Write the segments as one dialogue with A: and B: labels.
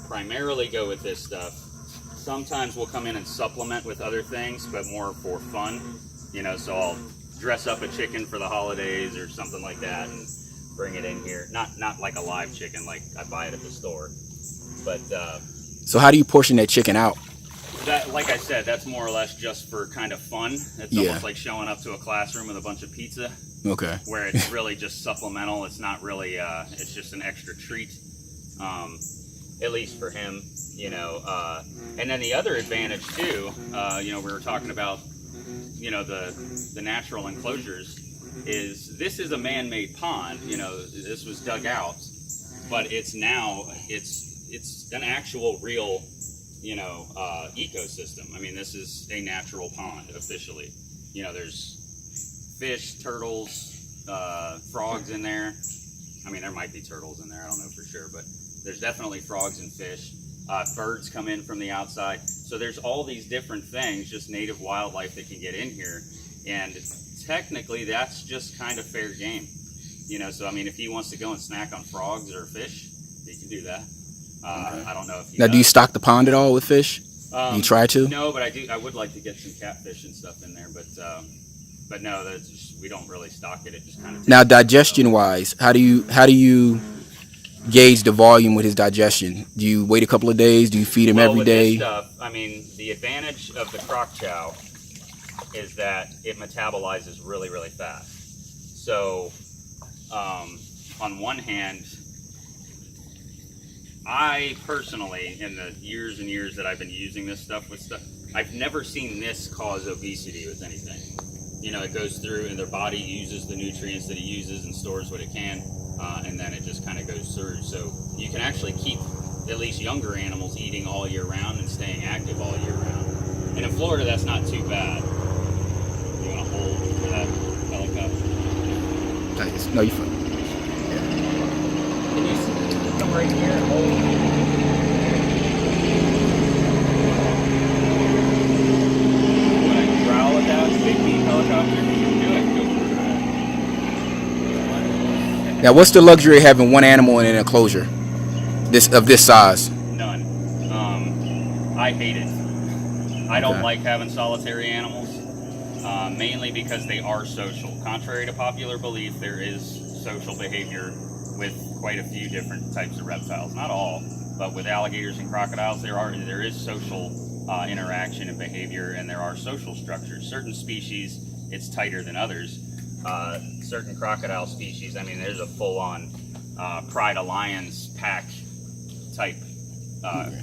A: primarily go with this stuff. Sometimes we'll come in and supplement with other things, but more for fun. You know, so I'll dress up a chicken for the holidays or something like that and bring it in here. Not like a live chicken like I buy it at the store. But
B: so how do you portion that chicken out?
A: That, like I said, that's more or less just for kind of fun. It's almost like showing up to a classroom with a bunch of pizza.
B: Okay.
A: Where it's really just supplemental. It's not really, it's just an extra treat, at least for him, you know. And then the other advantage too, you know, we were talking about, you know, the natural enclosures, is this is a man-made pond. You know, this was dug out, but it's now, it's an actual real, you know, ecosystem. I mean, this is a natural pond officially. You know, there's fish, turtles, frogs in there. I mean, there might be turtles in there, I don't know for sure, but there's definitely frogs and fish. Birds come in from the outside. So there's all these different things, just native wildlife that can get in here. And technically that's just kind of fair game. You know, so I mean, if he wants to go and snack on frogs or fish, he can do that. I don't know if he
B: now, do you stock the pond at all with fish? You try to?
A: No, but I would like to get some catfish and stuff in there, but no, that's just, we don't really stock it. It just kind of.
B: Now, digestion wise, how do you gauge the volume with his digestion? Do you wait a couple of days? Do you feed him every day?
A: This stuff, I mean, the advantage of the crock chow is that it metabolizes really, really fast. So, on one hand, I personally, in the years and years that I've been using this stuff with stuff, I've never seen this cause obesity with anything. You know, it goes through and their body uses the nutrients that it uses and stores what it can, and then it just kind of goes through. So you can actually keep at least younger animals eating all year round and staying active all year round. And in Florida, that's not too bad. You want to hold for that helicopter?
B: No, you're fine.
A: Can you come right here and hold? You want to growl at that big beam helicopter? You can do it. Go for it.
B: Now, what's the luxury of having one animal in an enclosure of this size?
A: None. I hate it. I don't like having solitary animals, mainly because they are social. Contrary to popular belief, there is social behavior with quite a few different types of reptiles. Not all, but with alligators and crocodiles, there is social interaction and behavior, and there are social structures. Certain species, it's tighter than others. Certain crocodile species, I mean, there's a full-on Pride of Lions pack type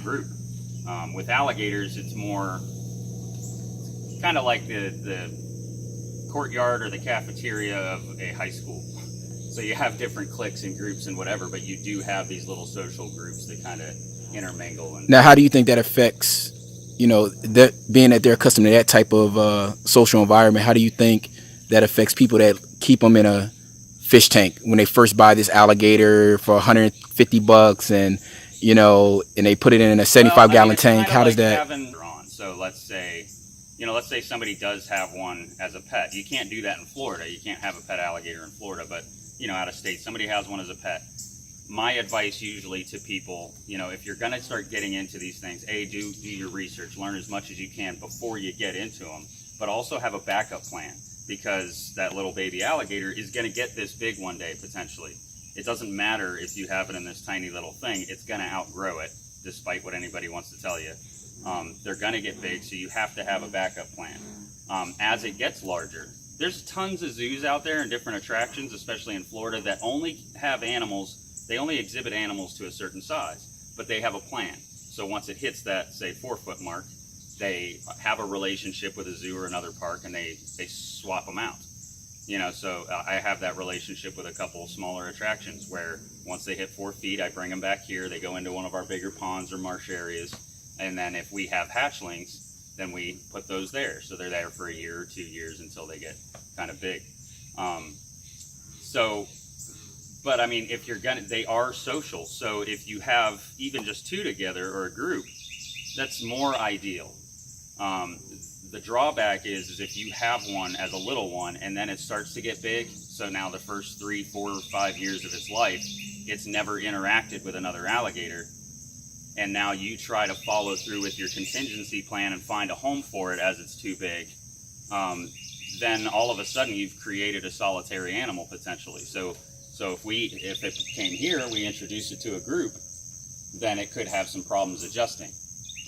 A: group. With alligators, it's more kind of like the courtyard or the cafeteria of a high school. So you have different cliques and groups and whatever, but you do have these little social groups that kind of intermingle. And
B: now, how do you think that affects, you know, that being that they're accustomed to that type of social environment? How do you think that affects people that keep them in a fish tank when they first buy this alligator for $150 and, you know, and they put it in a 75-gallon tank? How does that?
A: So let's say somebody does have one as a pet. You can't do that in Florida. You can't have a pet alligator in Florida, but, you know, out of state, somebody has one as a pet. My advice usually to people, you know, if you're going to start getting into these things, do your research, learn as much as you can before you get into them, but also have a backup plan, because that little baby alligator is going to get this big one day, potentially. It doesn't matter if you have it in this tiny little thing, it's going to outgrow it, despite what anybody wants to tell you. They're going to get big, so you have to have a backup plan. As it gets larger, there's tons of zoos out there and different attractions, especially in Florida, that only have animals, they only exhibit animals to a certain size, but they have a plan. So once it hits that, say, 4-foot mark, they have a relationship with a zoo or another park, and they swap them out. You know, so I have that relationship with a couple of smaller attractions where once they hit 4 feet, I bring them back here. They go into one of our bigger ponds or marsh areas. And then if we have hatchlings, then we put those there. So they're there for a year or 2 years until they get kind of big. But I mean, if you're they are social. So if you have even just 2 together or a group, that's more ideal. The drawback is if you have one as a little one and then it starts to get big, so now the first 3, 4, or 5 years of its life, it's never interacted with another alligator, and now you try to follow through with your contingency plan and find a home for it as it's too big, then all of a sudden you've created a solitary animal potentially. So if it came here, we introduce it to a group, then it could have some problems adjusting,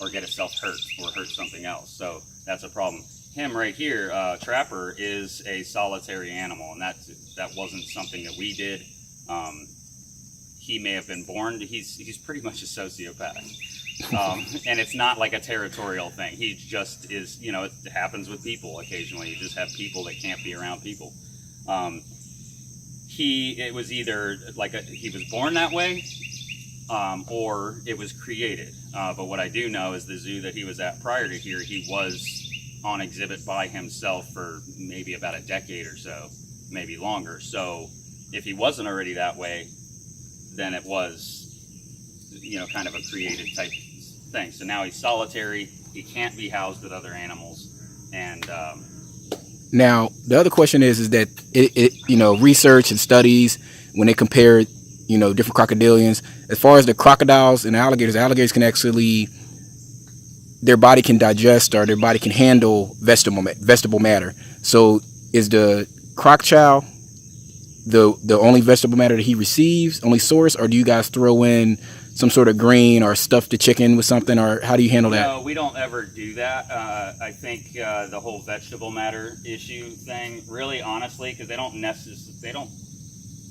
A: or get itself hurt, or hurt something else. So that's a problem. Him right here, Trapper, is a solitary animal, and that wasn't something that we did. He may have been born. He's pretty much a sociopath, and it's not like a territorial thing. He just is. You know, it happens with people occasionally. You just have people that can't be around people. It was either like he was born that way, or it was created. But what I do know is the zoo that he was at prior to here, he was on exhibit by himself for maybe about a decade or so, maybe longer. So if he wasn't already that way, then it was, you know, kind of a created type thing. So now he's solitary. He can't be housed with other animals. And
B: now the other question is that it you know, research and studies, when they compare, you know, different crocodilians, as far as the crocodiles and alligators can actually, their body can digest, or their body can handle vegetable matter. So is the crocodile the only vegetable matter that he receives, only source, or do you guys throw in some sort of green or stuff the chicken with something, or how do you handle that?
A: No, we don't ever do that. I think the whole vegetable matter issue thing, really honestly, because they don't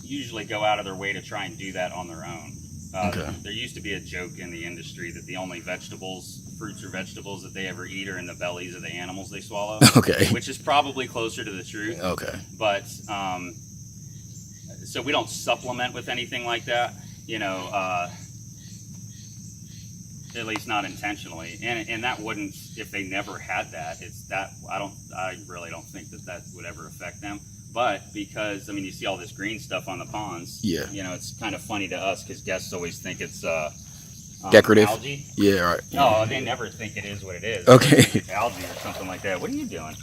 A: usually go out of their way to try and do that on their own.
B: Okay.
A: There used to be a joke in the industry that the only fruits or vegetables that they ever eat are in the bellies of the animals they swallow.
B: Okay.
A: Which is probably closer to the truth.
B: Okay.
A: But so we don't supplement with anything like that, you know, at least not intentionally. And that wouldn't, if they never had that, I really don't think that would ever affect them. But because, I mean, you see all this green stuff on the ponds. Yeah. You know, it's kind of funny to us because guests always think it's
B: decorative
A: algae.
B: Yeah, right.
A: No, they never think it is what it is.
B: Okay.
A: It's algae or something like that. What are you doing?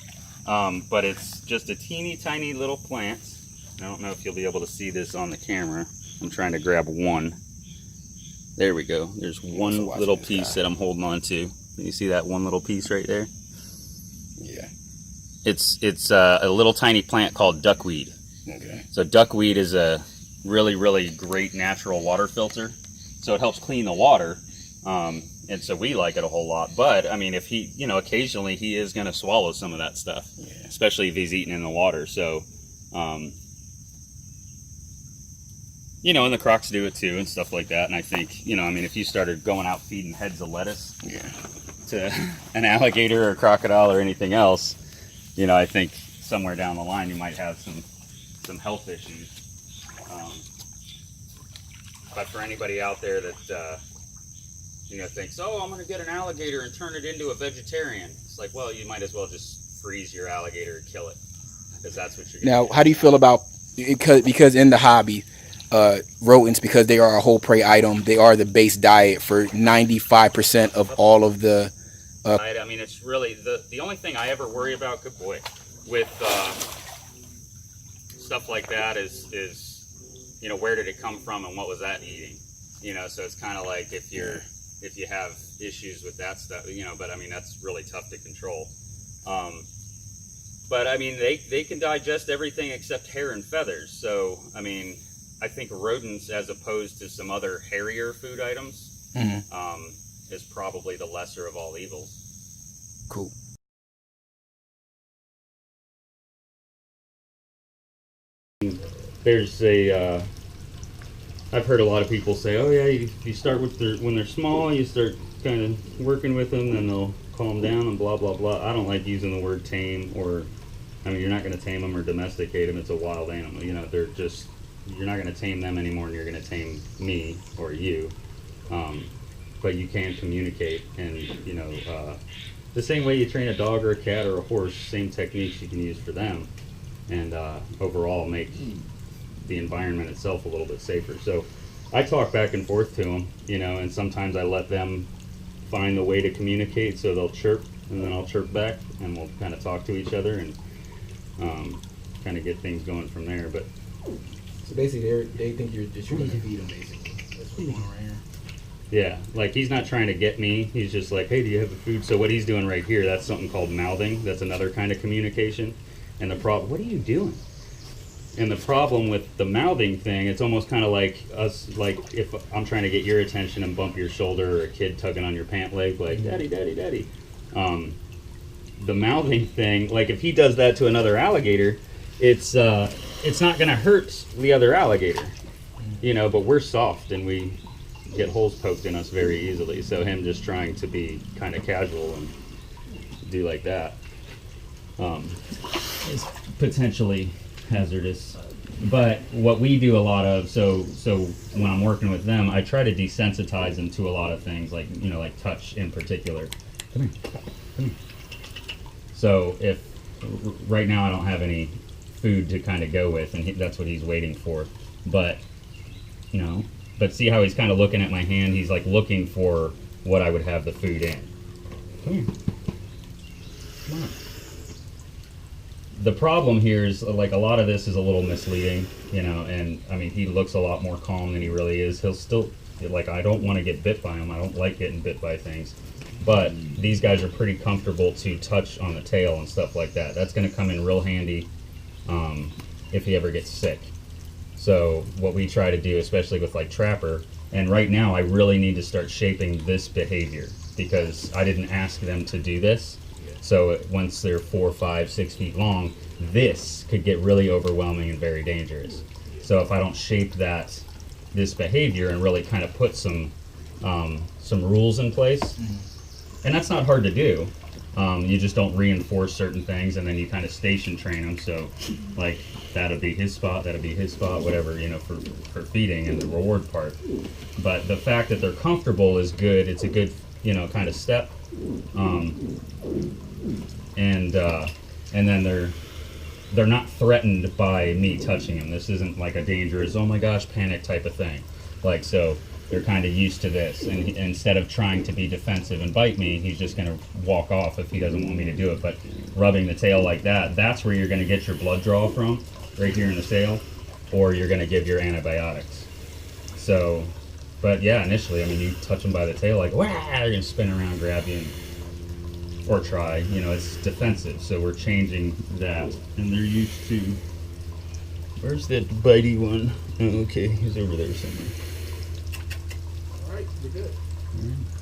A: But it's just a teeny tiny little plant. I don't know if you'll be able to see this on the camera. I'm trying to grab one. There we go. There's one little piece that I'm holding on to. Can you see that one little piece right there?
B: Yeah.
A: It's a little tiny plant called duckweed.
B: Okay. So
A: duckweed is a really, really great natural water filter. So it helps clean the water. And so we like it a whole lot. But, I mean, if he, you know, occasionally he is going to swallow some of that stuff. Yeah. Especially if he's eating in the water. So, you know, and the crocs do it too and stuff like that. And I think, you know, I mean, if you started going out feeding heads of lettuce to an alligator or a crocodile or anything else, you know, I think somewhere down the line you might have some health issues. But for anybody out there that, you know, thinks, oh, I'm going to get an alligator and turn it into a vegetarian. It's like, well, you might as well just freeze your alligator and kill it, because that's what you're going to do.
B: Now, how do you feel about, because in the hobby, rodents, because they are a whole prey item, they are the base diet for 95% of all of the
A: I mean, it's really the only thing I ever worry about, good boy, with stuff like that is, you know, where did it come from and what was that eating? You know, so it's kind of like if you have issues with that stuff, you know, but I mean, that's really tough to control. But I mean, they can digest everything except hair and feathers. So, I mean, I think rodents, as opposed to some other hairier food items, is probably the lesser of all evils.
B: Cool.
A: There's a, I've heard a lot of people say, oh yeah, you start with when they're small, you start kind of working with them, then they'll calm down and blah, blah, blah. I don't like using the word tame, or, I mean, you're not going to tame them or domesticate them. It's a wild animal. You know, they're just, you're not going to tame them anymore than you're going to tame me or you. But you can communicate, and, you know, the same way you train a dog or a cat or a horse, same techniques you can use for them, and overall make the environment itself a little bit safer. So I talk back and forth to them, you know, and sometimes I let them find the way to communicate, so they'll chirp, and then I'll chirp back, and we'll kind of talk to each other and kind of get things going from there. But
B: so basically, they think you're going to feed them, basically. That's what's going on right here.
A: Yeah, like he's not trying to get me. He's just like, hey, do you have a food? So what he's doing right here, that's something called mouthing. That's another kind of communication. And the problem, what are you doing? And the problem with the mouthing thing, it's almost kind of like us, like if I'm trying to get your attention and bump your shoulder, or a kid tugging on your pant leg, like, daddy, daddy, daddy. The mouthing thing, like if he does that to another alligator, it's not going to hurt the other alligator, you know, but we're soft and we get holes poked in us very easily. So him just trying to be kind of casual and do like that is potentially hazardous. But what we do a lot of, so when I'm working with them, I try to desensitize them to a lot of things, like, you know, like touch in particular. Come here, come here. So if right now I don't have any food to kind of go with, and that's what he's waiting for, but you know, but see how he's kind of looking at my hand? He's like looking for what I would have the food in. Come here. Come on. The problem here is, like, a lot of this is a little misleading, you know, and I mean, he looks a lot more calm than he really is. He'll still, like, I don't want to get bit by him. I don't like getting bit by things. But these guys are pretty comfortable to touch on the tail and stuff like that. That's going to come in real handy if he ever gets sick. So what we try to do, especially with like trapper, and right now I really need to start shaping this behavior because I didn't ask them to do this. So once they're 4, 5, 6 feet long, this could get really overwhelming and very dangerous. So if I don't shape this behavior and really kind of put some rules in place, and that's not hard to do. You just don't reinforce certain things, and then you kind of station train them. So, like, that'll be his spot, whatever, you know, for feeding and the reward part. But the fact that they're comfortable is good. It's a good, you know, kind of step. And then they're not threatened by me touching them. This isn't like a dangerous, oh my gosh, panic type of thing. Like, so they're kind of used to this, and instead of trying to be defensive and bite me, he's just going to walk off if he doesn't want me to do it. But rubbing the tail like that, that's where you're going to get your blood draw from, right here in the tail, or you're going to give your antibiotics. So, but yeah, initially, I mean, you touch them by the tail, like, wah, they're going to spin around, grab you, or try, you know, it's defensive. So we're changing that, and they're used to, where's that bitey one? Oh, okay, he's over there somewhere.
C: All right, we're good.
A: All right.